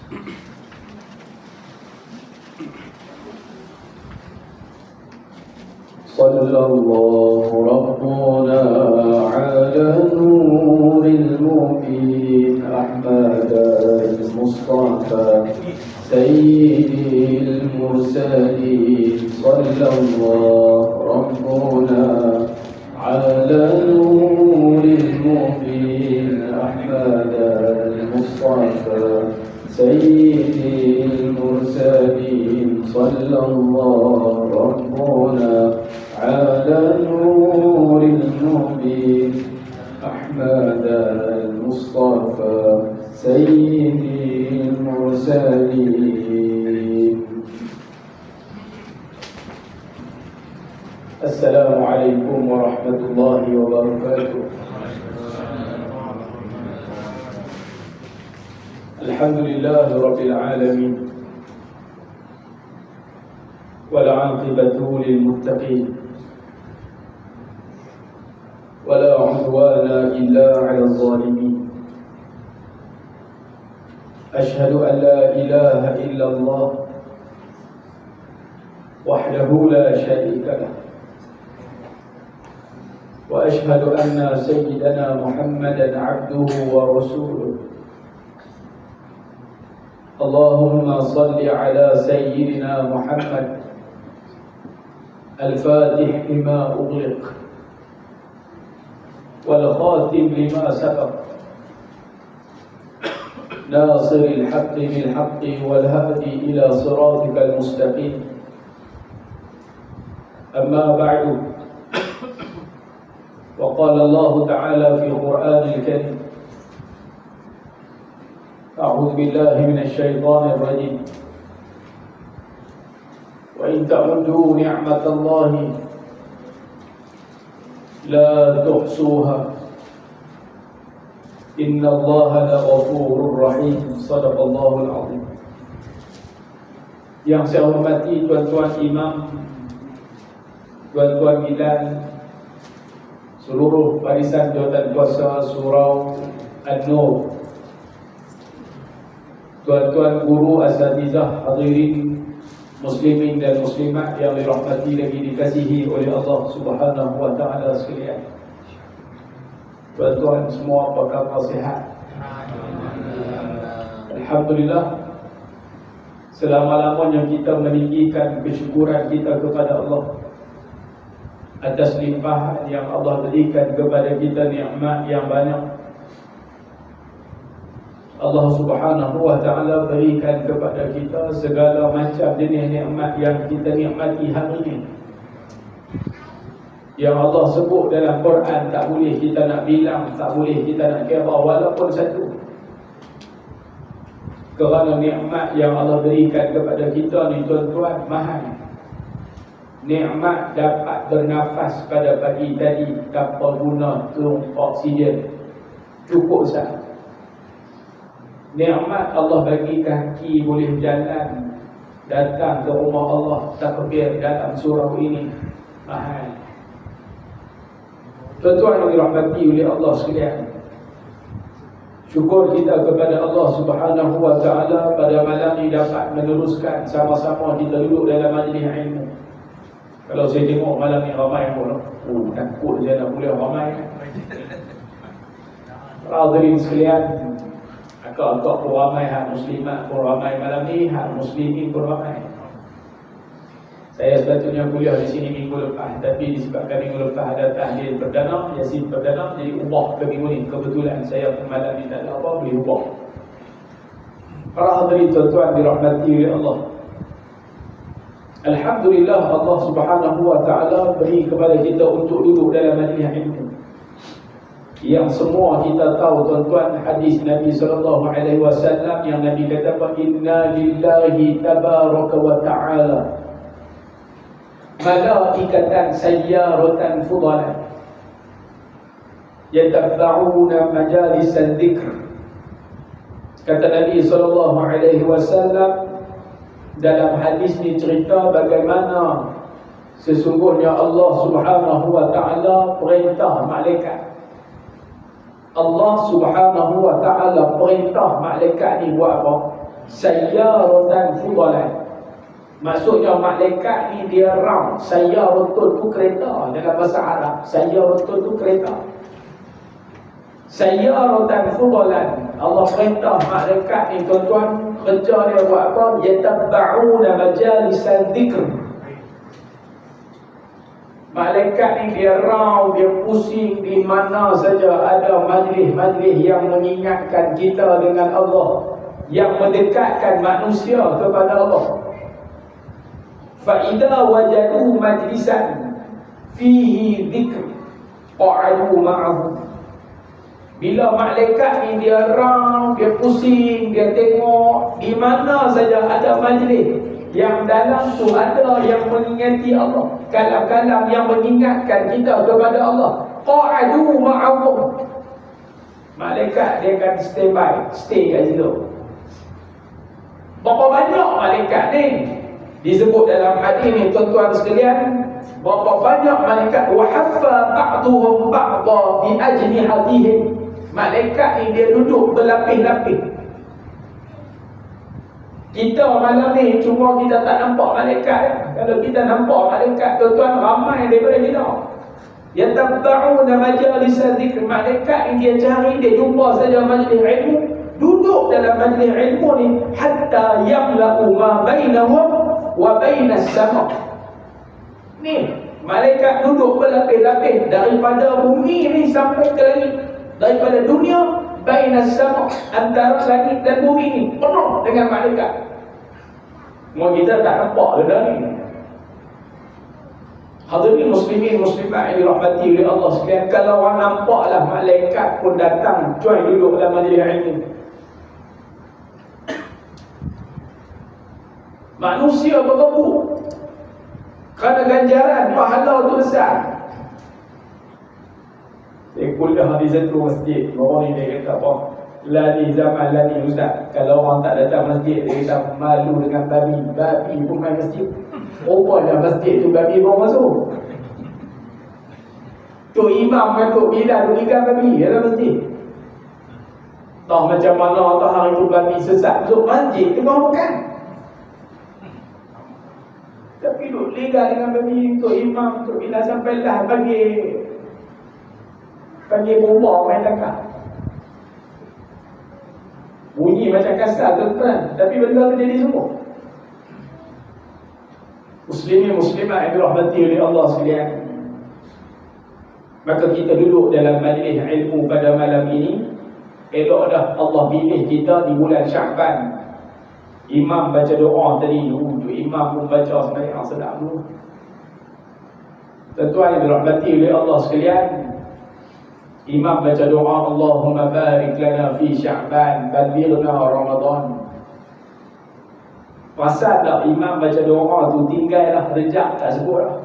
صلى الله ربنا على نور المبين أحمد المصطفى سيد المرسلين صلى الله ربنا على نور المبين أحمد المصطفى سيد المرسلين صلى الله ربنا على نور المبين أحمد المصطفى سيد المرسلين. السلام عليكم ورحمة الله وبركاته. الحمد لله رب العالمين والعاقبة للمتقين ولا عدوان إلا على الظالمين. أشهد أن لا إله إلا الله وحده لا شريك له، وأشهد أن سيدنا محمدا عبده ورسوله. اللهم صل على سيدنا محمد الفاتح لما أغلق والخاتم لما سبق ناصر الحق بالحق والهادي إلى صراطك المستقيم. أما بعد، وقال الله تعالى في القرآن الكريم: أعوذ بالله من الشيطان الرجيم، وإن تعدوا نعمة الله لا تحصوها إن الله لغفور رحيم. صدق الله العظيم. Yang saya hormati tuan-tuan imam, tuan-tuan bidan, seluruh barisan jawatan kuasa surau An-Nur, tuan-tuan guru, asatizah, hadirin muslimin dan muslimat yang dirahmati lagi dikasihi oleh Allah Subhanahu wa taala sekalian. Tuan-tuan semua, apa khabar, sihat? Alhamdulillah. Selama-lamanya kita meninggikan kesyukuran kita kepada Allah atas limpahan yang Allah berikan kepada kita, nikmat yang banyak Allah Subhanahu wa taala berikan kepada kita, segala macam jenis nikmat yang kita nikmati hari ini, yang Allah sebut dalam Quran tak boleh kita nak bilang, tak boleh kita nak kira walaupun satu. Kerana nikmat yang Allah berikan kepada kita ni tuan-tuan mahal. Nikmat dapat bernafas pada pagi tadi tanpa guna tung oksigen, cukup sah. Nikmat Allah bagi kaki boleh jalan datang ke rumah Allah, takbir dalam surau ini, mahal. Tuan-tuan yang dirahmati oleh Allah sekalian, syukur kita kepada Allah Subhanahu wa taala pada malam ini dapat meneruskan sama-sama kita duduk dalam majlis ilmu. Kalau saya tengok malam ni ramai pun, takut saya nak boleh ramai. Hadirin sekalian, akak-akak pun ramai, hak muslimat pun ramai malam ni, hak muslimin pun ramai. Saya sepatutnya kuliah di sini minggu lepas, tapi disebabkan minggu lepas ada tahlil perdana, yasin perdana, jadi ubah ke minggu ni. Kebetulan saya malam ni tak ada apa, boleh ubah. Para hadirin tuan-tuan dirahmati oleh Allah, alhamdulillah Allah Subhanahu wa taala beri kepada kita untuk duduk dalam majlis ilmu. Yang semua kita tahu tuan-tuan, hadis Nabi sallallahu alaihi wasallam yang Nabi kata, inna lillahi tabaraka wa ta'ala malaikatan sayyaratan fudalan yatabba'una majalis al-dhikr. Kata Nabi sallallahu alaihi wasallam dalam hadis ni cerita bagaimana sesungguhnya Allah Subhanahu wa taala perintah malaikat. Allah Subhanahu wa taala perintah malaikat ni buat apa? sayyaratan fudalan. Maksudnya malaikat ni dia round. Sayyaratul tu kereta dalam bahasa Arab. Sayyaratul tu kereta. Sayyaratan fudalan. Allah perintah malaikat ni tuan-tuan, kerja dia buat apa? Yatabba'una majalisan dzikr. Malaikat ni dia round, dia pusing di mana saja ada majlis-majlis yang mengingatkan kita dengan Allah, yang mendekatkan manusia kepada Allah. Fa'idha wajadu majlisan fihi dhikr qa'adu ma'ahu. Bila malaikat ni dia round, dia pusing, dia tengok di mana saja ada majlis yang dalam tu ada yang mengingati Allah, kalam-kalam yang mengingatkan kita kepada Allah, qa'adu ma'ahu. Malaikat dia akan stay kat situ. Berapa banyak malaikat ni? Disebut dalam hadis ni tuan-tuan sekalian, berapa banyak malaikat. Wa haffa ba'duhum ba'dha bi ajnihatihim. Malaikat ni dia duduk berlapis-lapis. Kita malam ni cuma kita tak nampak malaikat. Kalau kita nampak malaikat, tuan-tuan, ramai daripada kita. Yatabba'una majalis dzikr. Malaikat ni dia cari, dia jumpa saja majlis ilmu, duduk dalam majlis ilmu ni hatta yamla'u ma bainahum wa bainas sama'. Ni malaikat duduk berlapis-lapis daripada bumi ni sampai ke langit, daripada dunia bainas sama', antara langit dan bumi ni penuh dengan malaikat. Mau kita tak nampak benda ni. Hadirin muslimin muslimat yang dirahmati oleh Allah sekalian, kalau orang nampaklah malaikat pun datang cuai duduk dalam majlis ilmu. Manusia bergebuk kerana ganjaran pahala tu besar. Saya kuliah di satu masjid, orang ni dia kata apa? Lani zaman lani ustaz, kalau orang tak datang masjid dia kata malu dengan babi. Babi pun main masjid. Rupanya masjid tu babi baru masuk. Tu imam dengan Tok Bilal tu ikan babi dalam masjid. Tak macam mana tak hari tu babi sesat masuk masjid tu baru bukan. Tapi duduk legal dengan babi. Tok imam, Tok Bilal sampailah bagi bomba main tangkap. Bunyi macam kasar tuan-tuan, tapi benda tu jadi semua. Muslimin muslimat yang dirahmati oleh Allah sekalian, maka kita duduk dalam majlis ilmu pada malam ini. Elok dah Allah pilih kita di bulan Sya'ban. Imam baca doa tadi, imam pun baca sembahyang sedap dulu. Tuan-tuan yang dirahmati oleh Allah sekalian, imam baca doa, Allahumma barik lana fi Sya'ban ballighna Ramadan. Pasal tak imam baca doa tu tinggal dah rejak, tak sebut dah.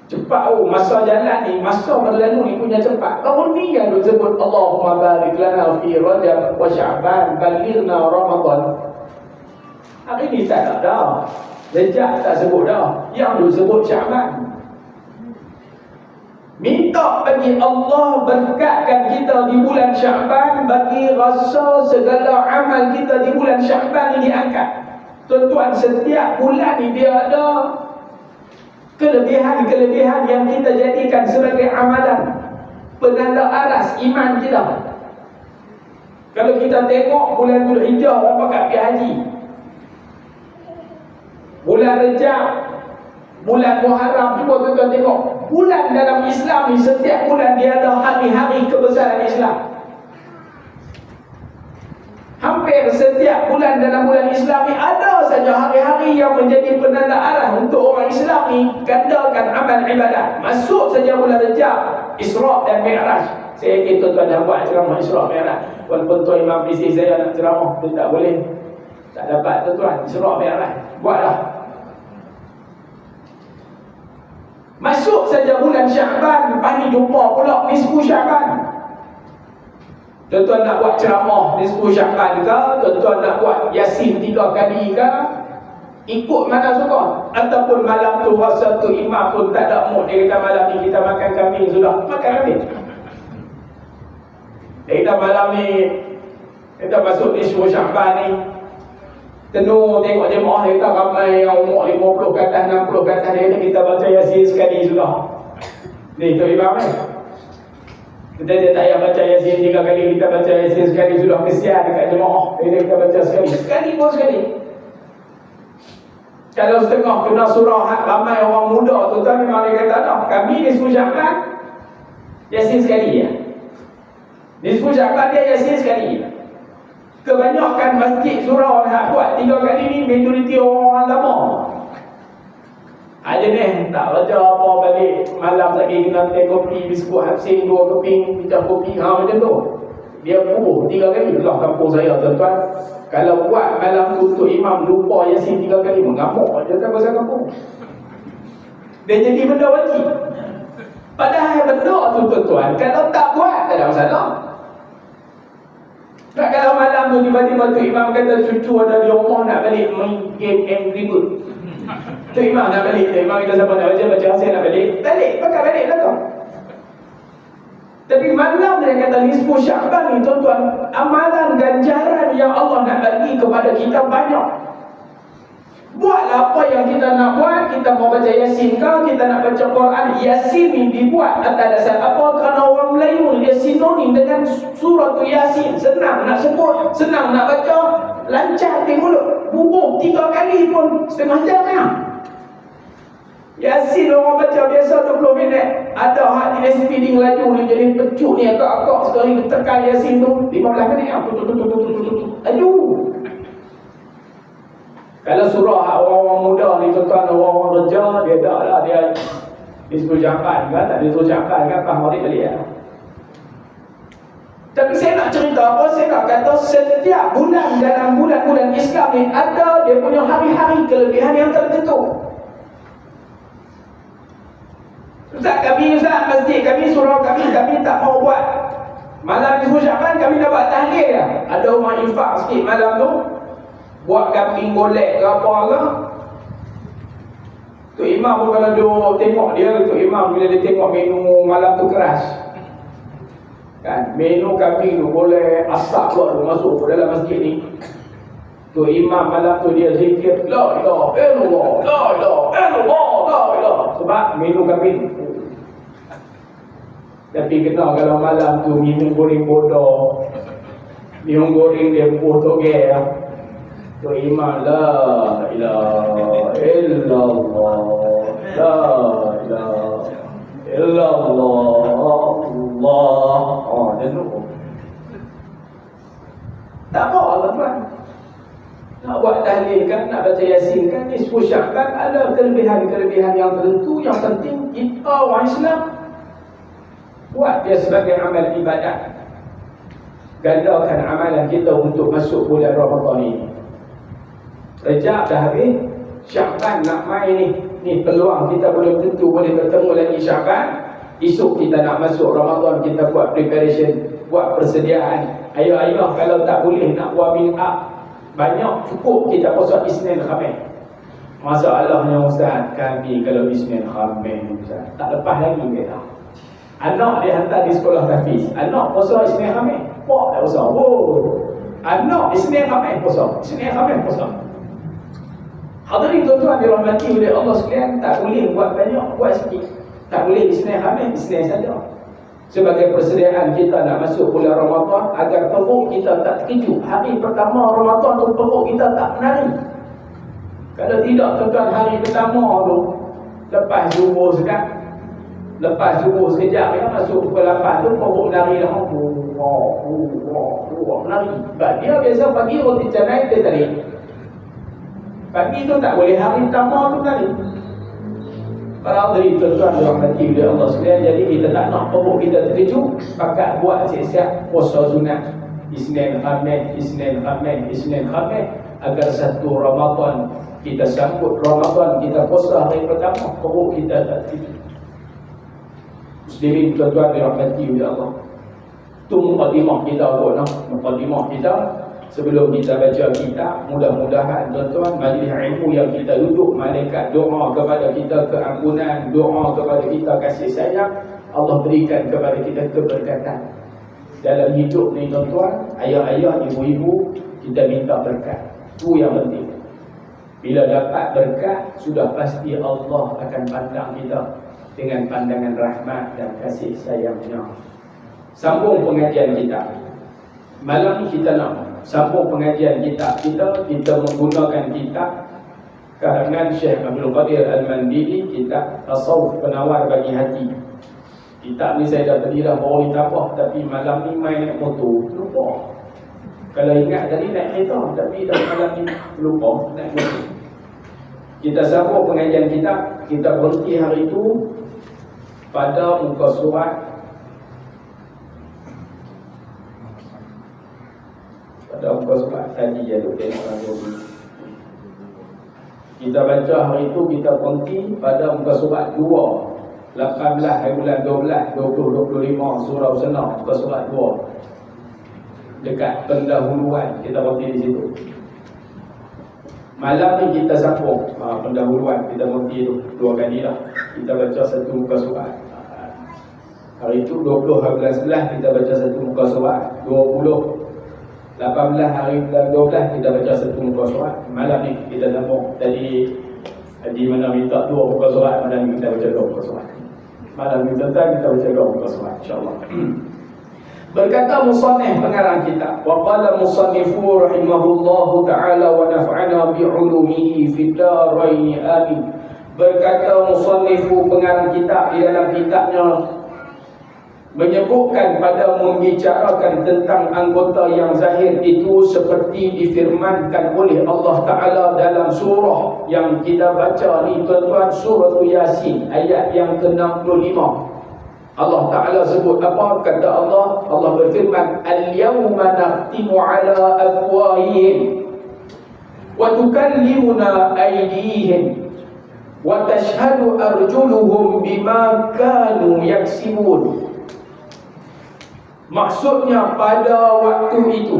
Cepat masa jalan ni, masa berlalu ni punya cepat. Baru ni yang duk sebut Allahumma barik lana fi Rajab wa Sya'ban ballighna Ramadan. Hari ni tak ada dah. Rejak tak sebut dah. Yang duk sebut Sya'ban. Minta bagi Allah berkatkan kita di bulan Sya'ban, bagi rasa segala amal kita di bulan Sya'ban ini diangkat. Tuan-tuan, setiap bulan ini dia ada kelebihan-kelebihan yang kita jadikan sebagai amalan penanda aras iman kita. Kalau kita tengok bulan Dzulhijjah, orang pakat pergi haji. Bulan Rejab, bulan Muharram, cuba tuan-tuan tengok. Bulan dalam Islam ni, setiap bulan dia ada hari-hari kebesaran Islam. Hampir setiap bulan dalam bulan Islam ni ada saja hari-hari yang menjadi penanda arah untuk orang Islam ni gandakan amal ibadat. Masuk saja bulan Rejab, Isra' dan Mi'raj. Saya yakin tuan-tuan dah buat ceramah Isra' Mi'raj. Walaupun tuan imam di sini saya nak ceramah, dia tak boleh. Tak dapat tuan-tuan, Isra' Mi'raj. Buatlah. Masuk saja bulan Sya'ban, lepas ni jumpa pula nisfu Sya'ban. Tuan-tuan nak buat ceramah nisfu Sya'ban ke, tuan-tuan nak buat Yasin 3 kali ke, ikut mana suka. Ataupun malam tu rasa tu imam pun tak ada mood, dia kata malam ni kita makan kambing sudah, makan kambing. Dia kata malam ni Kita masuk nisfu Sya'ban ni, tenung tengok jemaah kita ramai yang umur 50 ke atas, 60 ke atas, kita baca Yasin sekali sudah. Ni tu imam ni. Kita tak payah baca Yasin 3 kali, kita baca Yasin sekali sudah. Kesian dekat jemaah. Kita baca sekali pun sekali. Kalau setengah kena surah ramai orang muda tu memang dia kata dah, kami nisfu Sya'ban Yasin sekali ya. Nisfu Sya'ban dia Yasin sekali ya. Kebanyakan masjid surau nak buat 3 kali ni majoriti orang lama. Ada ni tak baca apa balik malam lagi kena teh kopi biskut Hapsin 2 keping pecah kopi macam tu. Dia bubuh 3 kali lah kampung saya tuan-tuan. Kalau buat malam tu untuk imam lupa Yasin 3 kali mengamuk je tak pasal kampung. Dia jadi benda wajib. Padahal benda tu tuan-tuan kalau tak buat tak ada masalah. Tak kalau malam tu tiba-tiba tu imam kata cucu ada di rumah nak balik main game Angry Bird. Tu imam nak balik, tu imam kita siapa nak baca Yasin nak balik, pakai balik lah tu. Tapi malam dia kata nisfu Sya'ban ni tuan-tuan, amalan ganjaran yang Allah nak bagi kepada kita banyak. Buatlah apa yang kita nak buat. Kita mau baca Yasin ke, kita nak baca Quran. Yasin ni dibuat atas dasar apa? Kerana orang Melayu dia sinonim dengan surah tu Yasin. Senang nak sebut, senang nak baca, lancar di mulut. Bubuh 3 kali pun setengah jam ya. Yasin orang baca biasa 20 minit. Ada hak dia speeding laju ni jadi pecut ni agak-agak sekali tekan Yasin tu 15 minit. Laju. Kalau surah orang-orang muda ni tuan-tuan, orang-orang kerja, dia tak lah, dia disuruh Sya'ban kan, tak disuruh Sya'ban kan, faham balik ya. Tapi saya nak cerita apa, saya nak kata setiap bulan dalam bulan-bulan Islam ni ada dia punya hari-hari kelebihan yang tertentu. Ustaz masjid kami, surau kami tak mau buat malam nisfu Sya'ban, kami dah buat tahlil ya. Ada orang infak sikit malam tu, buat kambing golek ke apa ke. Tu imam pun kalau dia tengok dia, tu imam bila dia tengok menu malam tu keras kan, menu kambing tu boleh asap tu masuk ke dalam masjid ni. Tu imam malam tu dia zikir la ilaha illallah, la ilaha illallah, la ilaha, sebab menu kambing. Tapi kena kalau malam tu minum goreng bodoh, minum goreng dia buah toge ya. Tu imam la ilaha illallah, la ilaha illallah, Allah. Oh, dia tu. Tak apa tuan-tuan. Nak buat tahlil kan, nak baca Yasin kan, nisfu Sya'ban ada kelebihan-kelebihan yang tertentu. Yang penting kita orang Islam buat dia sebagai amal ibadat. Gandakan amalan kita untuk masuk bulan Ramadan ini. Rejab dah habis, Sya'ban nak main ni peluang kita belum tentu boleh bertemu lagi Sya'ban. Esok kita nak masuk Ramadan, kita buat preparation, buat persediaan. Ayah-ayah kalau tak boleh nak buat bid'ah, banyak cukup kita puasa Isnin Khamis. Masalahnya Ustaz, kami kalau Isnin Khamis Ustaz, tak lepas lagi kita. Anak dia hantar di sekolah tahfiz, anak puasa Isnin Khamis, pak tak puasa. Oh, anak Isnin Khamis puasa, Isnin Khamis puasa. Hadirin tuan-tuan dirahmati oleh Allah sekalian, tak boleh buat banyak, buat sikit. Tak boleh Isnin Khamis, Isnin saja. Sebagai persediaan kita nak masuk bulan Ramadan, agar perut kita tak terkejut. Hari pertama Ramadan tu perut kita tak menari. Kalau tidak tuan-tuan, hari pertama tu lepas subuh sekejap ya, masuk pukul 8 tu perut menari dah. Menari. Sebab dia biasa pagi roti canai dia tarik. Pagi tu tak boleh, hari pertama tu menari. Para hadirin tuan-tuan dirahmati oleh Allah sekalian, jadi kita tak nak perut kita terkejut, pakat buat siap-siap puasa sunat Isnin Khamis, agar satu Ramadan kita sambut Ramadan, kita puasa hari pertama, perut kita tak terkejut. Muslimin tuan-tuan dirahmati oleh Allah. Tu mukadimah kita buat, mukadimah kita sebelum kita baca kitab. Mudah-mudahan tuan-tuan majlis ilmu yang kita duduk, malaikat doa kepada kita keampunan, doa kepada kita kasih sayang, Allah berikan kepada kita keberkatan. dalam hidup ni tuan-tuan, ayah-ayah, ibu-ibu, kita minta berkat. Itu yang penting. Bila dapat berkat, sudah pasti Allah akan pandang kita dengan pandangan rahmat dan kasih sayangnya. Sambung pengajian kita. Malam ni kita nak sambung pengajian kita. Kita menggunakan kitab karangan Syekh Abdul Qadir Al-Mandili, kitab Tasawuf Penawar Bagi Hati. Kitab ni saya dah beli dah baru ditambah, tapi malam ni main naik motor, lupa. Kalau ingat tadi naik kereta, tapi dah malam ni lupa naik motor. Kita sambung pengajian kita berhenti hari itu pada muka surat tadi ya, tengok lagi. Kita baca hari itu, kita berhenti pada muka surat 2, 18 hari bulan 12 2025, surah Al-Senah, muka surat 2, dekat pendahuluan. Kita berhenti di situ. Malam ni kita sambung pendahuluan. Kita berhenti tu 2 kali lah. Kita baca satu muka surat. Hari itu 20 hari bulan 11 kita baca satu muka surat. 18 hari bulan 12 kita baca satu muka surat. Malam ni kita sambung. Tadi di mana minta 2 muka surat, malam ni kita baca 2 muka surat. Malam ni tentang kita baca 2 muka surat, insya-Allah. Berkata musannif pengarang kitab, wa qala musannifu rahimahullahu ta'ala wa naf'ana bi'ulumihi fid darain amin. Berkata musannifu pengarang kitab di dalam kitabnya menyebutkan pada membicarakan tentang anggota yang zahir itu seperti difirmankan oleh Allah Ta'ala dalam surah yang kita baca ni tuan-tuan, surah Yasin ayat yang ke-65. Allah Ta'ala sebut apa? Kata Allah berfirman, al-yawma nakhtimu ala afwahihim wa tukallimuna aydihim wa tashhadu arjuluhum bima kanu yaksibun. Maksudnya pada waktu itu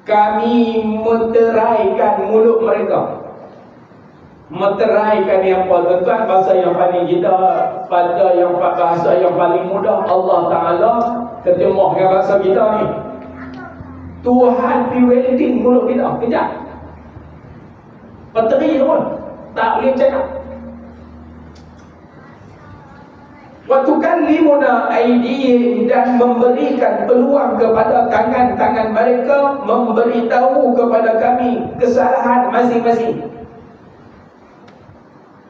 kami menteraikan mulut mereka. Menteraikan yang apa tuan-tuan? Bahasa yang paling kita, pada yang bahasa yang paling mudah Allah Ta'ala terjemahkan bahasa kita ni. Tuhan pi welding mulut kita, kejap. Peteri tu pun tak boleh cakap. Wa tukallimuna aydihim, dan memberikan peluang kepada tangan-tangan mereka memberitahu kepada kami kesalahan masing-masing.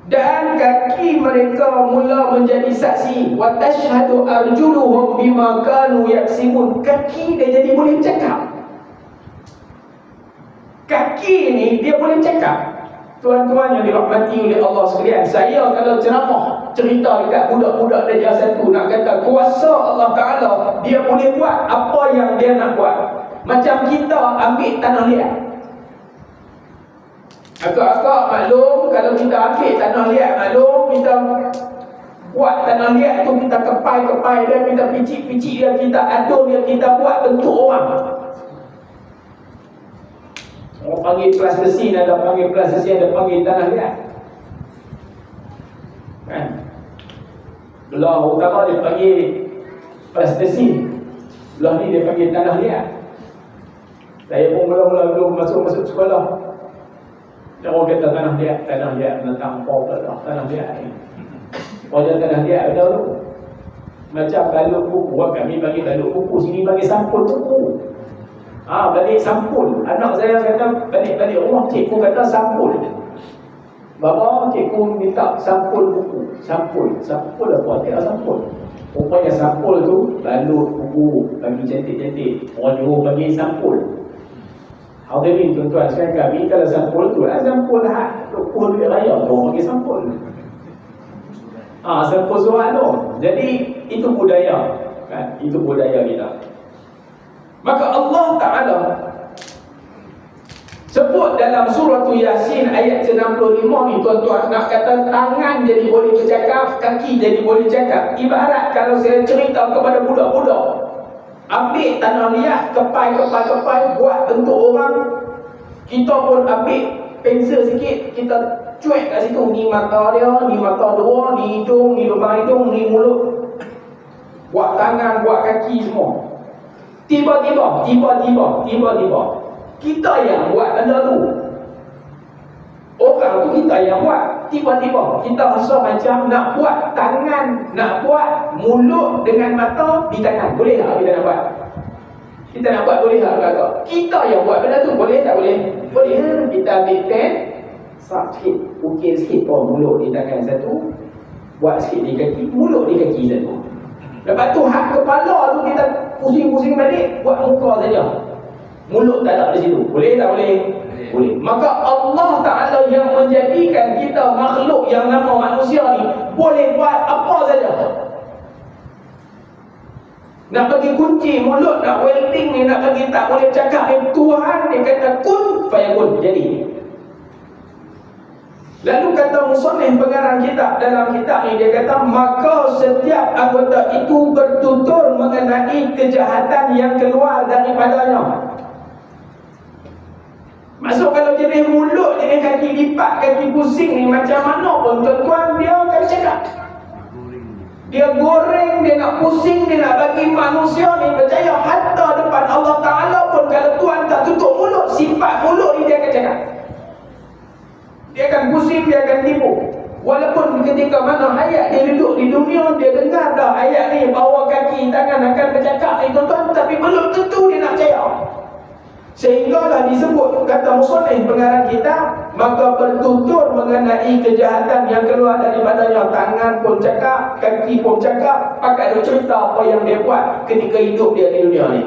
Dan kaki mereka mula menjadi saksi. Wa tashhadu arjuluhum bima kanu yaksibun. Kaki dia jadi boleh cakap. Kaki ni dia boleh cakap. Tuan-tuan yang dirahmati oleh Allah sekalian, saya kalau ceramah cerita dekat budak-budak darjah 1 nak kata kuasa Allah Ta'ala, dia boleh buat apa yang dia nak buat. Macam kita ambil tanah liat. Agak-agak maklum, kalau kita ambil tanah liat maklum, kita buat tanah liat tu, kita kepai-kepai dia, kita picik-picik dia, kita adun dia, kita buat bentuk orang. Orang panggil plastisi, ada panggil plastisi, ada panggil tanah liat. Kan? Belah utama dia panggil plastisi, belah ni dia panggil tanah liat. Saya pun mula-mula belum masuk sekolah, dan orang kata tanah liat menentang pau tak dah, tanah liat ni. Orang tanah liat ada tu. Macam balut buku, kami bagi balut buku, sini bagi sampul buku. Balik sampul. Anak saya kata balik rumah, cikgu kata sampul. Bapa, cikgu minta sampul buku. Sampul apa? Tidak sampul. Rupanya sampul tu balut buku, bagi cantik-cantik. Orang Johor bagi sampul. Hadirin tuan-tuan sekalian, kami kalau sampul tu sampul hak rukuh duit raya tu orang panggil sampul. Sampul surat tu. Jadi itu budaya, kan? Itu budaya kita. Maka Allah Ta'ala sebut dalam surah Yasin ayat ke-65 ni tuan-tuan, nak kata tangan jadi boleh bercakap, kaki jadi boleh cakap. Ibarat kalau saya cerita kepada budak-budak, ambil tanah liat, kepai, buat bentuk orang. Kita pun ambil pensel sikit, kita cuek kat situ. Ni mata dia, ni mata dua, ni hidung, ni lubang hidung, ni mulut. buat tangan, buat kaki semua. Tiba-tiba kita yang buat benda tu. Orang tu kita yang buat. Tiba-tiba kita rasa macam nak buat tangan, nak buat mulut dengan mata di tangan. Boleh tak kita nak buat? Kita nak buat boleh tak? Kita yang buat benda tu boleh tak boleh? Boleh. Kita ambil pen, sap sikit, ukir sikit mulut di tangan satu, buat sikit di kaki, mulut di kaki satu. Lepas tu hak kepala tu kita pusing-pusing balik, buat muka saja. Mulut tak ada di situ. Boleh tak boleh? Boleh. Maka Allah Ta'ala yang menjadikan kita makhluk yang nama manusia ni boleh buat apa saja. Nak bagi kunci mulut, nak welding ni, nak bagi tak boleh cakap ni, Tuhan dia kata kun fayakun, jadi. Lalu kata musannif pengarang kitab dalam kitab ni, dia kata maka setiap anggota itu bertutur mengenai kejahatan yang keluar daripadanya. Maksud kalau jenis mulut, jenis kaki lipat, kaki pusing ni macam mana pun tuan-tuan dia akan cakap. Dia goreng, dia nak pusing, dia nak bagi manusia ni percaya hatta depan Allah Ta'ala pun kalau Tuhan tak tutup mulut, sifat mulut ni dia akan cakap. Dia akan pusing, dia akan tipu. Walaupun ketika mana hayat dia duduk di dunia, dia dengar dah ayat ni, bawa kaki, tangan akan bercakap ni tuan-tuan, tapi belum tentu dia nak percaya. Sehinggalah disebut kata musannif pengarang kitab, maka bertutur mengenai kejahatan yang keluar daripadanya. Tangan pun cakap, kaki pun cakap, pakai dia cerita apa yang dia buat ketika hidup dia di dunia ni.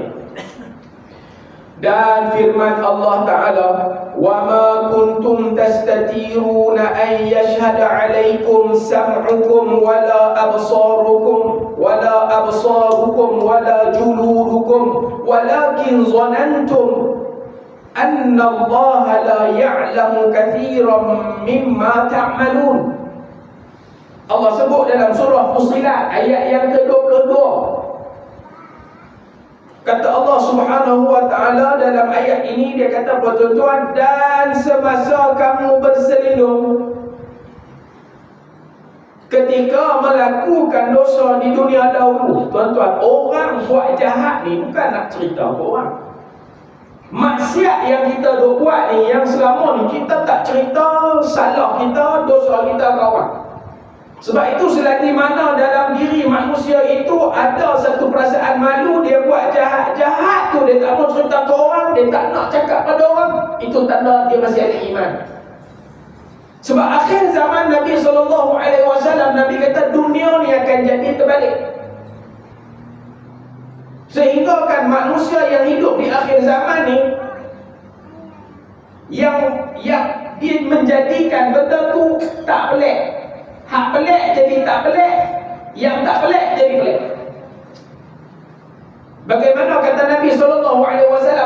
Dan firman Allah Ta'ala, وَمَا كُنْتُمْ تَسْتَتِيرُونَ أَنْ يَشْهَدَ عَلَيْكُمْ سَمْعُكُمْ وَلَا أَبْصَارُكُمْ وَلَا جُلُودُكُمْ وَلَكِنْ ظَنَنْتُمْ أَنَّ اللَّهَ لَا يَعْلَمُ كَثِيرًا مِمَّا تَعْمَلُونَ. Allah sebut dalam surah Fussilat ayat yang ke-22. Kata Allah Subhanahu wa Ta'ala dalam ayat ini, dia kata tuan-tuan, dan semasa kamu berselindung ketika melakukan dosa di dunia dahulu, tuan-tuan, orang buat jahat ni bukan nak cerita ke orang. Maksiat yang kita duk buat ni, yang selama ni kita tak cerita salah kita, dosa kita ke orang. Sebab itu selagi mana dalam diri manusia itu ada satu perasaan malu, dia buat jahat-jahat tu, dia tak mau cerita ke orang, dia tak nak cakap pada orang, itu tanda dia masih ada iman. Sebab akhir zaman Nabi SAW, Nabi kata dunia ni akan jadi terbalik. Sehingga kan manusia yang hidup di akhir zaman ni, yang dia menjadikan benda tu tak pelik. Hak pelik jadi tak pelik, yang tak pelik jadi pelik. Bagaimana kata Nabi SAW,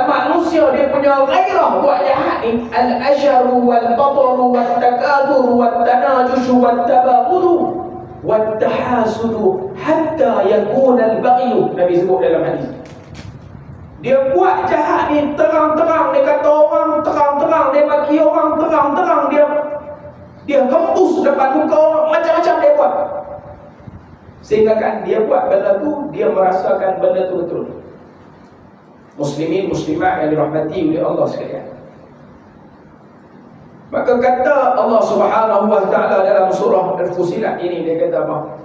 manusia dia punya gairah buat jahat ni, al-asharu wal-bataru wal-takathur wal-tanajushu wal-tabaghuru wal-tahasudu hatta yakuna al-baghyu. Nabi sebut dalam hadis. Dia buat jahat ni terang-terang, dia kata orang terang-terang, dia bagi orang terang-terang, dia kembus depan muka orang, macam-macam dia buat. Sehingga kan dia buat benda tu, dia merasakan benda tu betul. Muslimin, muslimat yang dirahmati oleh Allah sekalian. Maka kata Allah Subhanahu wa Ta'ala dalam surah Al-Fussilat ini, dia kata apa?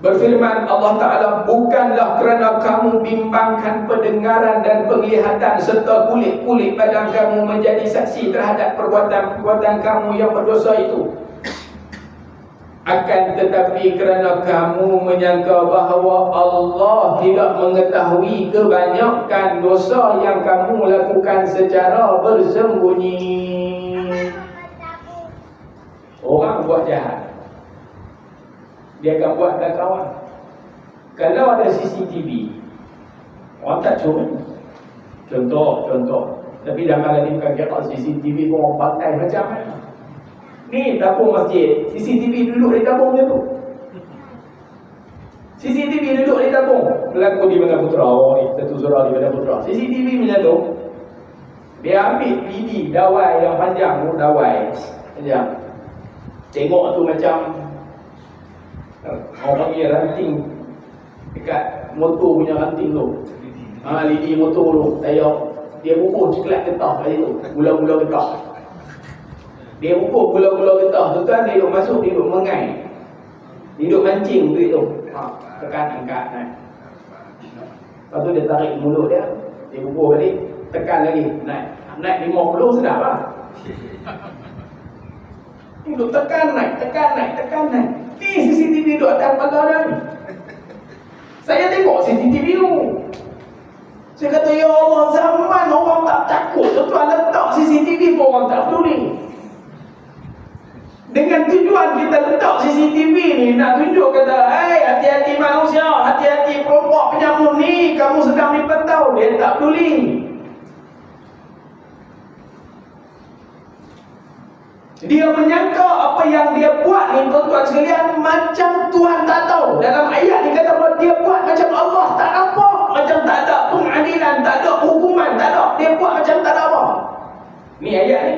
Berfirman Allah Ta'ala, bukanlah kerana kamu bimbangkan pendengaran dan penglihatan serta kulit-kulit badan kamu menjadi saksi terhadap perbuatan-perbuatan kamu yang berdosa itu. Akan tetapi kerana kamu menyangka bahawa Allah tidak mengetahui kebanyakan dosa yang kamu lakukan secara bersembunyi. Orang buat jahat, dia akan buat kat kawan. Kalau ada CCTV, orang tak curi. Contoh. Tapi jangan lagi bukan kira CCTV pun orang pakai macam mana. Ni tabung masjid, CCTV duduk di tabung dia tu. CCTV duduk di tabung. Berlaku di Bandar Putra, satu surah di Bandar Putra. CCTV macam tu, dia ambil PD dawai yang panjang tu, dawai panjang. Tengok tu macam orang panggil ranting dekat motor punya ranting tu. Lidi motor tu, tayar dia pupuk ceklat getah kat situ, gula-gula getah. Dia pupuk gula-gula getah tu kan, dia duduk masuk, dia duduk mengai. Dia duduk mancing duit tu. Tekan, angkat, naik. Lepas tu dia tarik mulut dia, dia pupuk balik, tekan lagi, naik. Naik 50 sedap lah. Dia duduk tekan naik. Ni CCTV duduk atas pagar dah ni. Saya tengok CCTV tu. Saya kata, ya Allah, zaman orang tak takut, tuan letak CCTV pun orang tak peduli. Dengan tujuan kita letak CCTV ni, nak tunjuk kata, hati-hati manusia, hati-hati perompak penyamun ni, kamu sedang dipantau. Dia tak peduli. Dia menyangka apa yang dia buat ni, tuan-tuan sekalian, macam Tuhan tak tahu. Dalam ayat ni kata bahawa dia buat macam Allah tak nampak, macam tak ada pengadilan, tak ada hukuman, tak ada. Dia buat macam tak ada apa. Ni ayat ni.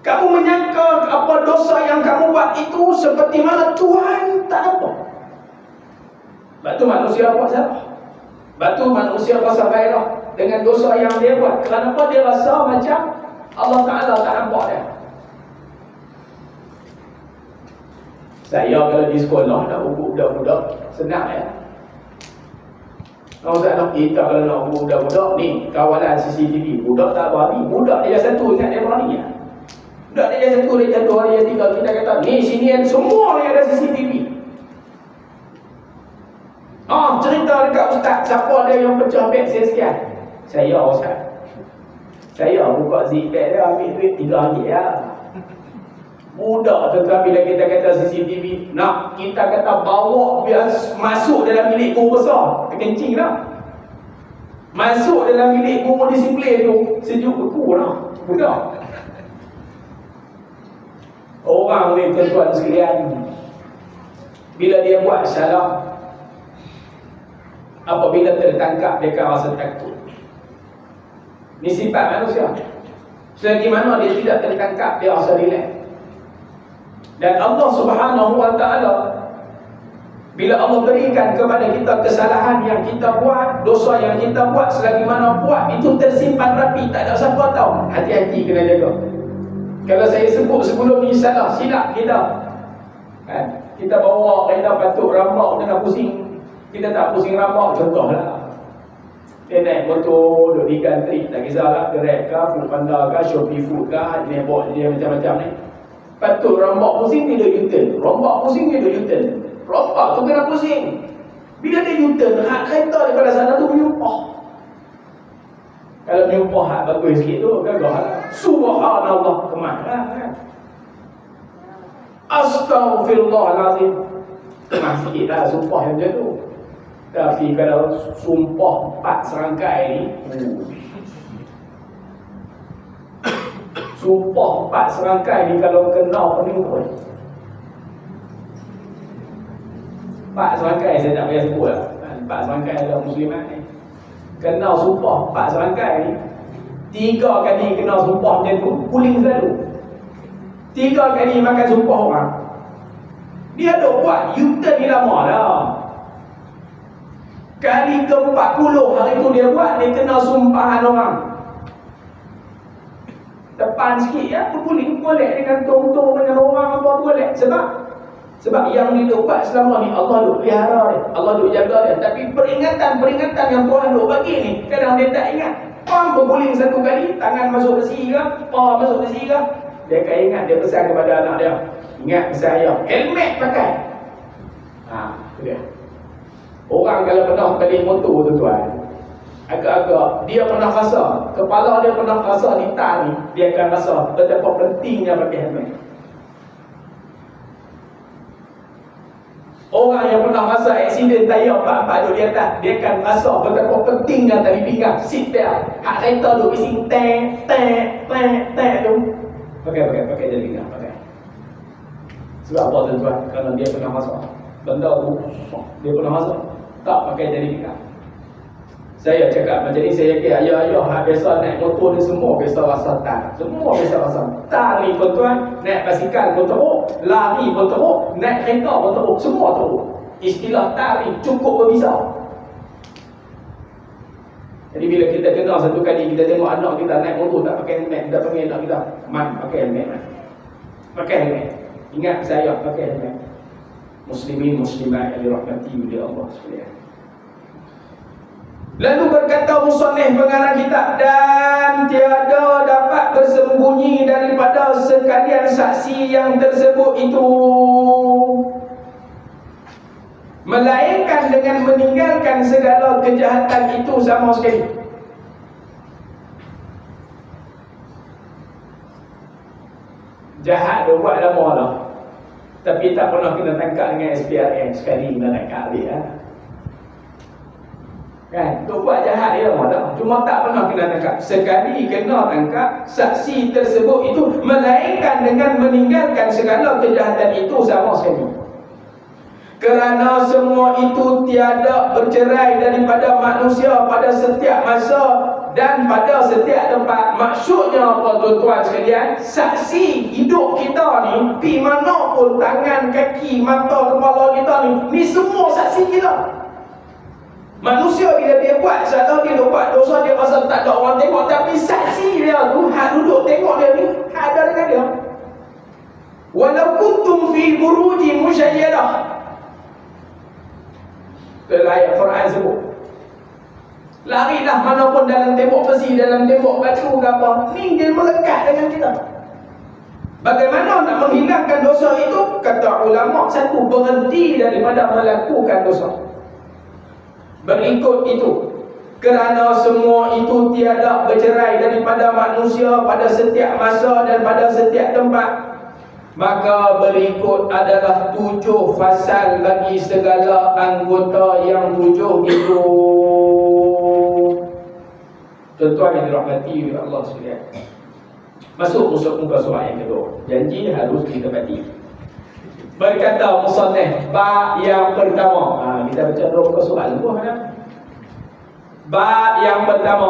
Kamu menyangka apa dosa yang kamu buat itu seperti mana Tuhan tak nampak. Sebab tu manusia buat salah. Sebab tu manusia rasa gairah dengan dosa yang dia buat. Kenapa dia rasa macam Allah Ta'ala tak nampak dia? Saya kalau di sekolah nak ukur budak-budak, senang ya. Ustaz nak kita kalau nak ukur budak-budak ni, kawalan CCTV, budak tak berani. Budak dia satu ingat dia berani ya. Budak dia satu, dia jatuh hari yang tiga, kita kata, ni sini yang semua yang ada CCTV. Cerita dekat ustaz, siapa ada yang pecah beg saya sekian? Saya ustaz. Saya buka zipbag dia, ambil duit 3 ringgit ya. Budak tu bila kita kata CCTV, nak kita kata bawa biar masuk dalam bilik guru besar, terkencing dah. Masuk dalam bilik guru disiplin tu, sejuk beku lah. Budak. Orang ni tuan-tuan sekalian, bila dia buat salah, apabila tertangkap, dia akan rasa takut. Ini sifat manusia. Selagi mana dia tidak tertangkap, dia rasa relax. Dan Allah Subhanahu Wa Taala, bila Allah berikan kepada kita kesalahan yang kita buat, dosa yang kita buat, selagi mana buat itu tersimpan rapi, tak ada siapa tahu. Hati-hati kena jaga. Kalau saya sebut sebelum ni salah, silap kita. Kan? Kita bawa kereta batuk rambut dengan pusing. Kita tak pusing rambut, contohlah. Dia naik motor, duduk di country, tak kisahlah, Grab ke, Foodpanda ke, Shopee Food ke, dia bawa dia macam-macam ni. Batuk rambut pusing, dia duduk U-turn. Rambut pusing, dia duduk U-turn. Rambut tu kena pusing. Bila dia U-turn, hak kereta daripada sana tu menyumpah. Kalau menyumpah hak bagus sikit tu, gagah lah. Subhanallah, kemah lah kan. Astaghfirullahalazim. Kemah sikit lah sumpah yang macam tu. Tapi kalau sumpah 4 serangkai ni, sumpah 4 serangkai ni kalau kena pening pun. 4 serangkai saya tak payah sebut lah. 4 serangkai ada muslimat ni. Kena sumpah 4 serangkai ni, 3 kali kena sumpah macam tu, puling selalu. 3 kali makan sumpah orang. Dia duk buat U-turn ni lama dah. Kali ke-40 hari tu dia buat, dia kena sumpahan orang. Depan sikit ya, berguling boleh dengan tong-tong dengan orang apa boleh. Sebab yang dia buat selama ni Allah duk pelihara dia, Allah duk jaga dia. Tapi peringatan yang Tuhan duk bagi ni, kadang dia tak ingat. Pam berguling satu kali, tangan masuk besi ke, paha masuk besi ke, dia akan ingat, dia pesan kepada anak dia, ingat pesan ayah, helmet pakai. Itu dia. Orang kalau pernah balik motor tuan, agak-agak dia pernah rasa, kepala dia pernah rasa litar ni, dia akan rasa betapa pentingnya pakai helmet. Orang yang pernah rasa aksiden tayar 4-4 duduk di atas, dia akan rasa betapa pentingnya tali pinggang, seat belt. Hak kereta duduk bising tek tu. Pakai tali pinggang, pakai. Sebab apa tuan-tuan? Kerana dia pernah rasa benda tu, dia pernah rasa tak pakai tali pinggang. Saya cakap macam ni, saya yakin ayah-ayah biasa naik motor ni semua biasa rasa tak. Semua biasa rasa tak ni tuan-tuan. Naik basikal pun teruk, lari pun teruk, naik kereta pun teruk, semua teruk. Istilah tak ni cukup berbisa. Jadi bila kita kenal satu kali, kita tengok anak kita naik motor tak pakai helmet, kita panggil anak kita, "Man, pakai helmet, man. Pakai helmet." Ingat saya pakai helmet. Muslimin muslimat yang dirahmati oleh Allah sekalian. Lalu berkata musannif pengarang kitab, dan tiada dapat bersembunyi daripada sekalian saksi yang tersebut itu, melainkan dengan meninggalkan segala kejahatan itu sama sekali. Jahat dia buat lama lah, tapi tak pernah kena tangkap dengan SPRM. Sekali kena tangkap dia kan, tu buat jahat dia lama dah, cuma tak pernah kena tangkap. Sekali kena tangkap, saksi tersebut itu melainkan dengan meninggalkan segala kejahatan itu sama sekali. Kerana semua itu tiada bercerai daripada manusia pada setiap masa dan pada setiap tempat. Maksudnya apa tuan-tuan sekalian? Saksi hidup kita ni, pi mana pun, tangan, kaki, mata, kepala kita ni semua saksi kita. Manusia bila dia buat salah, dia buat dosa, dia rasa tak ada orang tengok, tapi saksi dia tu hak duduk tengok dia ni hak ada dengan dia. Walau kuntum fi burujin musyayyadah, dalam ayat Quran sebut, larilah mana pun dalam tembok besi, dalam tembok batu ke apa, ni dia melekat dengan kita. Bagaimana nak menghilangkan dosa itu? Kata ulama, satu, berhenti daripada melakukan dosa. Berikut itu, kerana semua itu tiada bercerai daripada manusia pada setiap masa dan pada setiap tempat, maka berikut adalah 7 fasal bagi segala anggota yang 7 itu. Tuan-tuan yang dirahmati oleh Allah sekalian, masuk muka surat yang kedua. Janji harus ditepati. Berkata musannif, bab yang pertama. Kita baca dua muka surat dulu kan? Bab yang pertama.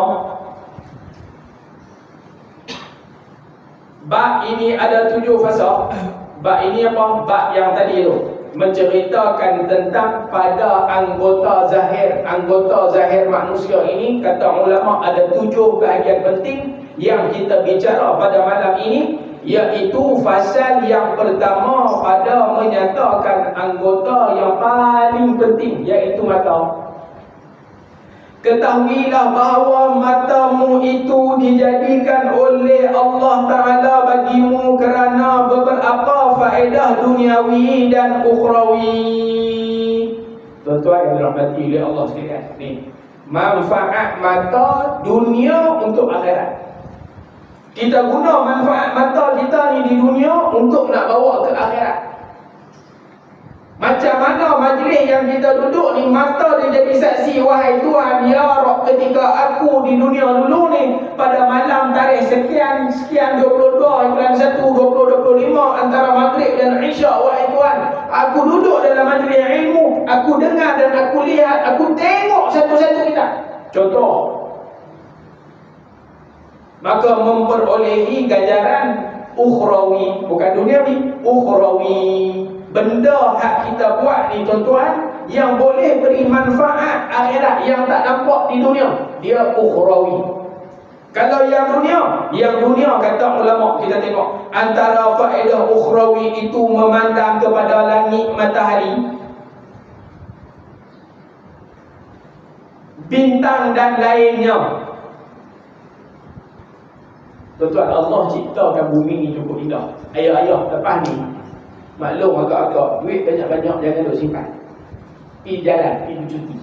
Bab ini ada 7 fasa. Bab ini apa? Bab yang tadi tu menceritakan tentang pada anggota zahir. Anggota zahir manusia ini, kata ulama, ada 7 bahagian penting yang kita bicara pada malam ini, iaitu fasal yang pertama pada menyatakan anggota yang paling penting, iaitu mata. Ketahuilah bahawa matamu itu dijadikan oleh Allah Ta'ala bagimu kerana beberapa faedah duniawi dan ukhrawi. Tuan-tuan yang dirahmati oleh Allah sekalian, ni manfaat mata dunia untuk akhirat. Kita guna manfaat mata kita ni di dunia untuk nak bawa ke akhirat. Macam mana majlis yang kita duduk ni, mata dia jadi saksi. Wahai Tuhan, ya Rabb, ketika aku di dunia dulu ni, pada malam tarikh sekian 22 bulan 1 2025 antara maghrib dan isyak, wahai Tuhan, aku duduk dalam majlis ilmu, aku dengar dan aku lihat, aku tengok satu-satu kita. Contoh, maka memperolehi ganjaran ukhrawi, bukan duniawi, ukhrawi. Benda hak kita buat ni tuan-tuan, yang boleh beri manfaat akhirat yang tak nampak di dunia, dia ukhrawi. Kalau yang dunia kata ulama, kita tengok antara faedah ukhrawi itu memandang kepada langit matahari, bintang dan lainnya. Tuan-tuan, Allah ciptakan bumi ni cukup indah. Ayah-ayah lepas ni, maklum agak-agak, duit banyak-banyak jangan duk simpan. Pergi jalan, pergi cuti,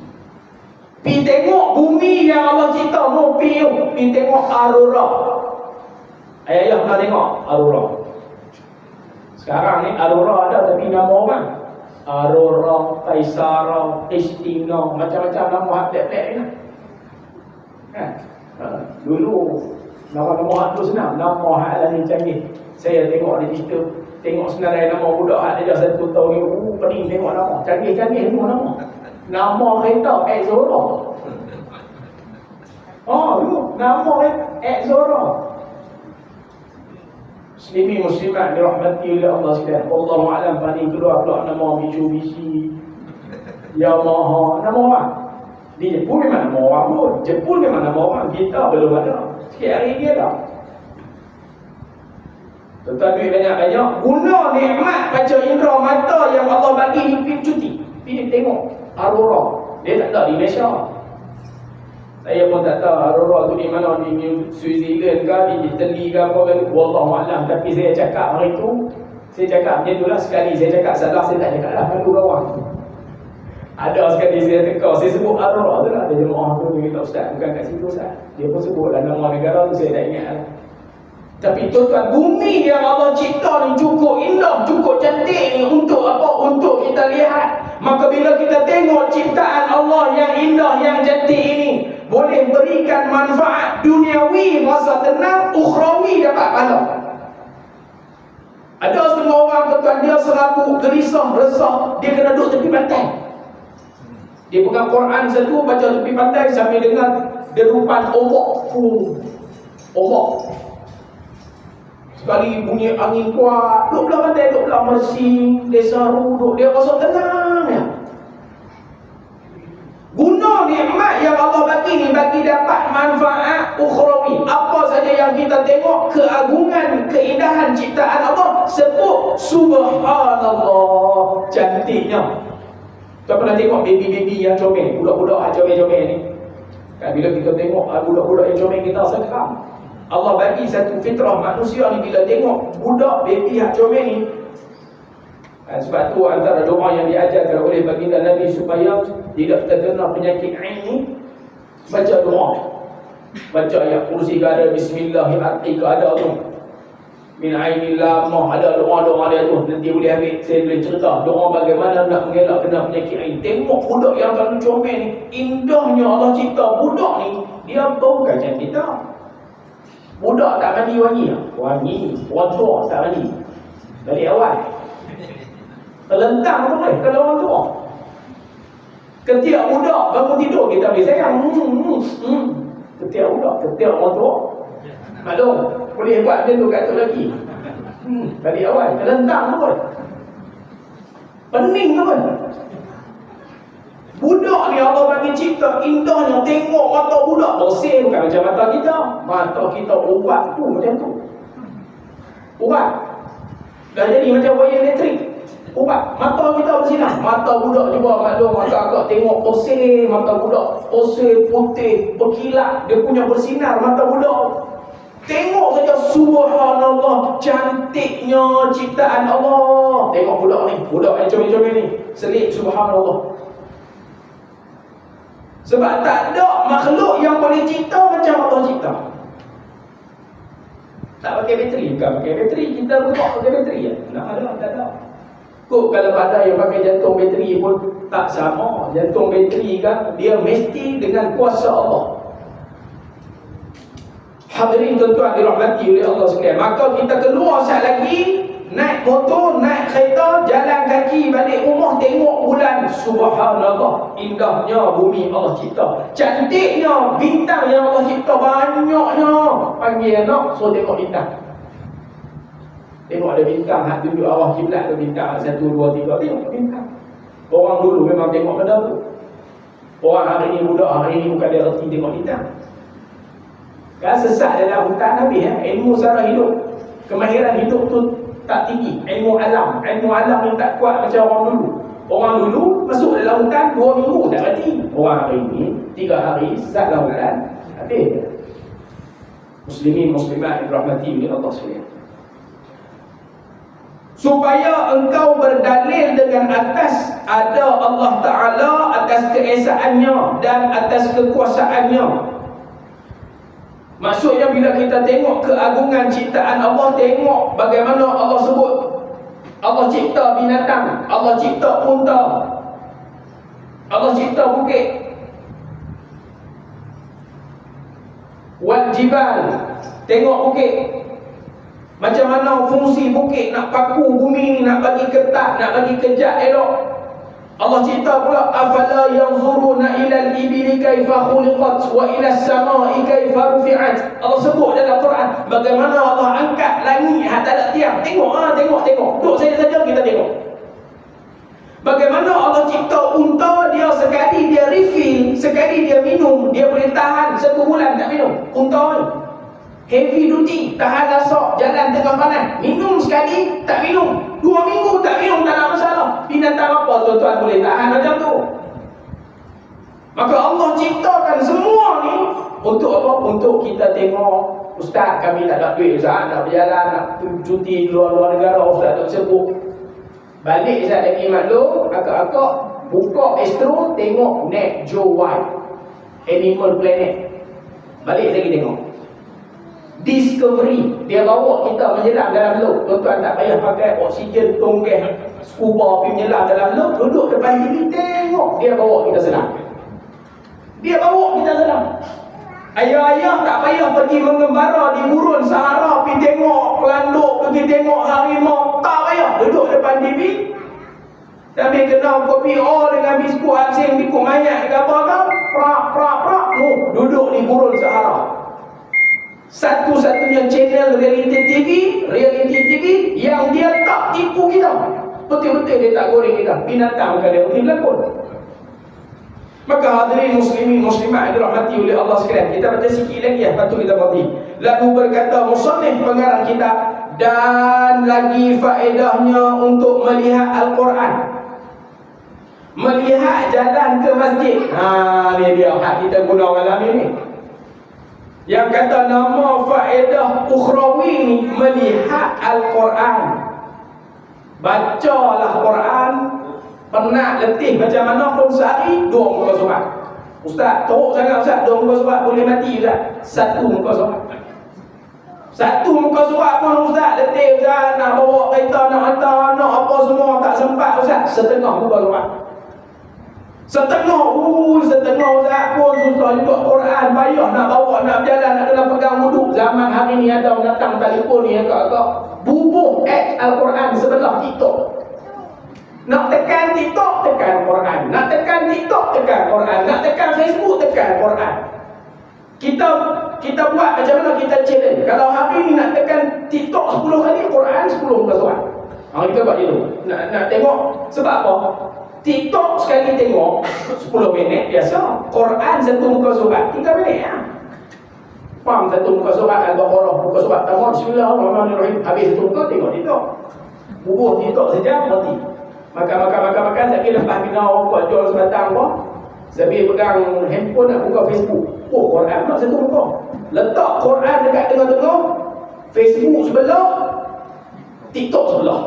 pergi tengok bumi yang Allah cipta. Pergi tengok aurora. Ayah-ayah pernah tengok aurora? Sekarang ni aurora ada tapi nama orang. Aurora, Kaisara, Kristina, macam-macam nama hak pelik-pelik ni kan? Dulu nama-nama hak tu senang, nama hak lain canggih. Saya tengok di situ, tengok senarai nama budak hak dia satu tahun ni, pening tengok nama, canggih-canggih semua nama. Nama kereta Exora. tu nama Zora. Muslimin muslimat dirahmati oleh Allah sekalian. Wallahu a'lam, paling keluar pula nama Mitsubishi, Yamaha, nama orang. Di Jepun memang nama orang pun. Jepun memang nama orang. Kita belum ada. Sikit hari dia dah. Tuan duit banyak-banyak, guna nikmat baca indera mata yang Allah bagi ni, pergi cuti, pergi tengok aurora. Dia tak tahu di Malaysia. Saya pun tak tahu aurora tu di mana, di New Zealand ke, di Italy ke apa ke, wallahu a'lam. Tapi saya cakap hari tu, saya cakap macam tu lah. Sekali saya cakap salah, saya tak cakap lah, malu kawan. Ada sekali saya teka, saya sebut aurora tu lah. Dia jemaah tu, dia kata ustaz, bukan kat situ ustaz. Dia pun sebut lah nama negara tu, saya tak ingat lah. Tapi tuan-tuan, bumi yang Allah cipta ni cukup indah, cukup cantik ni untuk apa? Untuk kita lihat. Maka bila kita tengok ciptaan Allah yang indah, yang cantik ini, boleh berikan manfaat duniawi, masa tenang, ukhrawi dapat pahala. Ada setengah orang tuan-tuan, dia selalu gerisah, resah, dia kena duduk tepi pantai. Dia pegang Quran satu, baca tepi pantai sambil dengar derupan ombak. Ombak. Sekali bunyi angin kuat, duduk belah pantai, duduk belah mersing, desa duduk, dia rasa tenang ya. Guna nikmat yang Allah bagi ni bagi dapat manfaat ukhrawi. Apa saja yang kita tengok, keagungan, keindahan ciptaan Allah, sebut subhanallah, cantiknya. Kita pernah tengok baby-baby yang comel, budak-budak yang comel-comel ni kan, bila kita tengok budak-budak yang comel, kita seram. Allah bagi satu fitrah manusia ni, bila tengok budak baby yang comel ni. Sebab tu antara doa yang diajarkan oleh baginda Nabi supaya tidak terkena penyakit ain ni, baca doa. Baca ayat kursi ke ada, bismillahirrahmanirrahim ke ada tu, min ainil lamah, ada doa-doa dia tu. Nanti boleh ambil, saya boleh cerita doa bagaimana nak mengelak kena penyakit ain. Tengok budak yang terlalu comel ni, indahnya Allah cipta budak ni, dia bukan macam kita. Budak tak mandi wangi lah. Wangi, orang tua tak mandi. Balik awal. Terlentang pun boleh kalau orang tua. Ketiak budak bangun tidur, kita boleh sayang. Ketiak budak, ketiak orang tua. Maklum, boleh buat dia tu kat tu lagi. Balik awal, terlentang pun boleh. Pening pun. Budak ni Allah bagi cipta indahnya. Tengok mata budak bersih, bukan macam mata kita. Mata kita ubat tu macam tu. Ubat dah jadi macam wayar elektrik. Ubat mata kita bersinar. Mata budak cuba maklum, mata agak tengok bersih. Mata budak bersih, putih, berkilat. Dia punya bersinar mata budak. Tengok saja subhanallah, cantiknya ciptaan Allah. Tengok budak ni, budak yang comel-comel ni, selit subhanallah. Sebab tak ada makhluk yang boleh cipta macam Allah cipta. Tak pakai bateri, bukan pakai bateri. Kita buat pakai bateri ya? Nak ada, tak ada. Kok kalau ada yang pakai jantung bateri pun tak sama. Jantung bateri kan, dia mesti dengan kuasa Allah. Hadirin tuan-tuan dirahmati oleh Allah sekalian. Maka kita keluar sekali lagi, naik motor, naik kereta, jalan kaki balik rumah, tengok bulan. Subhanallah, indahnya bumi Allah cipta. Cantiknya bintang yang Allah cipta, banyaknya. Panggil anak, so tengok bintang. Tengok ada bintang, hak tunjuk arah kiblat ada bintang 1, 2, 3, tengok bintang. Orang dulu memang tengok benda tu. Orang hari ni budak, hari ni bukan dia reti tengok bintang. Kan sesat dalam hutan habis ya. Ilmu sara hidup, kemahiran hidup tu tak tinggi. Ilmu alam yang tak kuat macam orang dulu. Orang dulu masuk dalam hutan 2 minggu tak mati. Orang hari ni 3 hari sesat dalam hutan habis. Muslimin muslimat dirahmati oleh Allah sekalian. Supaya engkau berdalil dengan atas ada Allah Ta'ala, atas keesaannya dan atas kekuasaannya. Maksudnya bila kita tengok keagungan ciptaan Allah, tengok bagaimana Allah sebut. Allah cipta binatang, Allah cipta unta, Allah cipta bukit. Wal jibal, tengok bukit. Macam mana fungsi bukit nak paku bumi ni, nak bagi ketat, nak bagi kejat elok. Allah cerita pula, afala yanzuruna ila al-ibili kaifa khuliqat wa ila as-samai kaifa rufi'at. Allah sebut dalam Quran bagaimana Allah angkat langit atas tiang. Tengok tengok. Duduk saya saja kita tengok. Bagaimana Allah cipta unta, dia sekali dia refill, sekali dia minum, dia boleh tahan 1 bulan tak minum. Unta ni heavy duty, tahan lasak, jalan tengah panas, minum sekali tak minum, 2 minggu tak minum, tak ada masalah. Binatang apa tuan-tuan boleh tahan macam tu? Maka Allah ciptakan semua ni untuk apa? Untuk kita tengok. Ustaz, kami tak ada duit, Ustaz, nak berjalan, nak cuti luar negara, Ustaz tak sebut. Balik Ustaz lagi maklum, akak-akak buka Astro, tengok Net Geo White, Animal Planet. Balik lagi tengok Discovery, dia bawa kita menyelam dalam laut. Tuan-tuan tak payah pakai oksigen tonggeng scuba pergi menyelam dalam laut, duduk depan TV tengok, dia bawa kita selam. Dia bawa kita selam. Ayah-ayah tak payah pergi mengembara di gurun Sahara, pergi tengok pelanduk, pergi tengok harimau, tak payah, duduk depan TV sambil kena kopi dengan biskut asing, biskut manyak ke apa prak, duduk di gurun Sahara. Satu-satunya channel reality TV yang dia tak tipu kita. Betul-betul dia tak goreng kita. Binatang bukan dia mungkin berlakon. Maka hadirin muslimin muslimat yang dirahmati oleh Allah sekalian, kita baca sikit lagi ya, patut kita berhenti. Lalu berkata musannif pengarang kita, dan lagi faedahnya untuk melihat Al-Quran, melihat jalan ke masjid. Ni dia hak kita guna malam ini. Yang kata nama faedah ukhrawi ni, melihat Al-Quran. Bacalah Quran, penat letih macam mana pun sehari 2 muka surat. Ustaz, teruk sangat Ustaz, 2 muka surat boleh mati Ustaz. 1 muka surat. 1 muka surat pun Ustaz letih Ustaz, nak bawa kereta, nak hantar, nak apa semua tak sempat Ustaz. 1/2 muka surat. 1/2 Ustaz pun susah juga. Quran payah nak bawa, nak berjalan, nak kena pegang wuduk. Zaman hari ni ada datang telefon ni agak-agak bubuh Al-Quran sebelah TikTok. Nak tekan TikTok, tekan Quran. Nak tekan TikTok, tekan Quran. Nak tekan Facebook, tekan Quran. Kita buat macam mana, kita challenge. Kalau hari ni nak tekan TikTok 10 kali, Quran 10 muka surat. Kita buat gitu. Nak tengok sebab apa? TikTok sekali tengok 10 minit biasa. Quran 1 muka surat 3 minit ya. Faham 1 muka surat Al-Baqarah, muka surat pertama Bismillahirrahmanirrahim. Habis 1 muka tengok TikTok. Bubuh TikTok saja mati. Makan sakit lepas kena rokok jual sebatang apa. Sambil pegang handphone nak buka Facebook. Quran pula 1 muka. Letak Quran dekat tengah-tengah, Facebook sebelah, TikTok sebelah.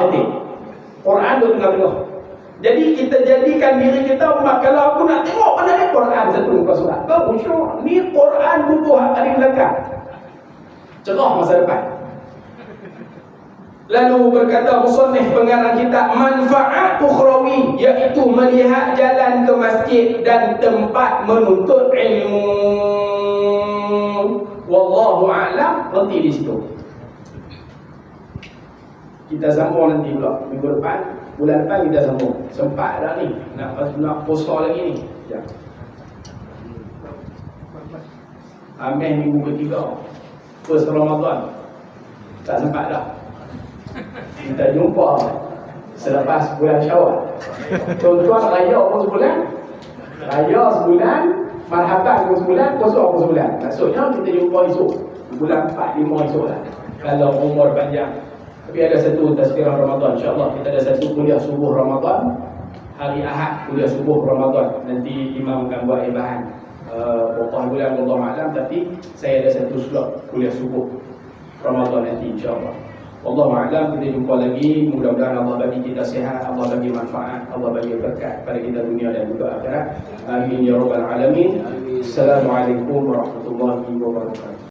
Cantik. Quran tu tengah-tengah. Jadi kita jadikan diri kita, kalau aku nak tengok mana ni Quran 1 muka surat. Bagus syurah. Ni Quran bubuh hari belakang. Cerah masa depan. Lalu berkata musannif pengarang kita, manfaat ukhrawi, iaitu melihat jalan ke masjid dan tempat menuntut ilmu. Wallahu a'lam. Nanti di situ. Kita sambung nanti pula minggu depan. Bulan depan kita sambung. Sempat dah ni. Nak poster lagi ni. Ya. Ambil minggu ketiga. First Ramadan. Tak sempat dah. Kita jumpa selepas bulan Syawal. Tuan-tuan raya pun sebulan. Raya sebulan, marhaban pun sebulan, puasa pun sebulan. Maksudnya kita jumpa esok. Bulan 4, 5 esok lah. Kalau umur panjang. Tapi ada satu tazkirah Ramadan, insya-Allah kita ada satu kuliah subuh Ramadan. Hari Ahad kuliah subuh Ramadan. Nanti imam akan buat bahan berapa bulan Allah malam, tapi saya ada satu slot kuliah subuh Ramadan nanti insya-Allah. Wallahu a'lam. Kita jumpa lagi. Mudah-mudahan Allah bagi kita sihat, Allah bagi manfaat, Allah bagi berkat pada kita dunia dan juga akhirat. Amin ya rabbal alamin. Assalamualaikum warahmatullahi wabarakatuh.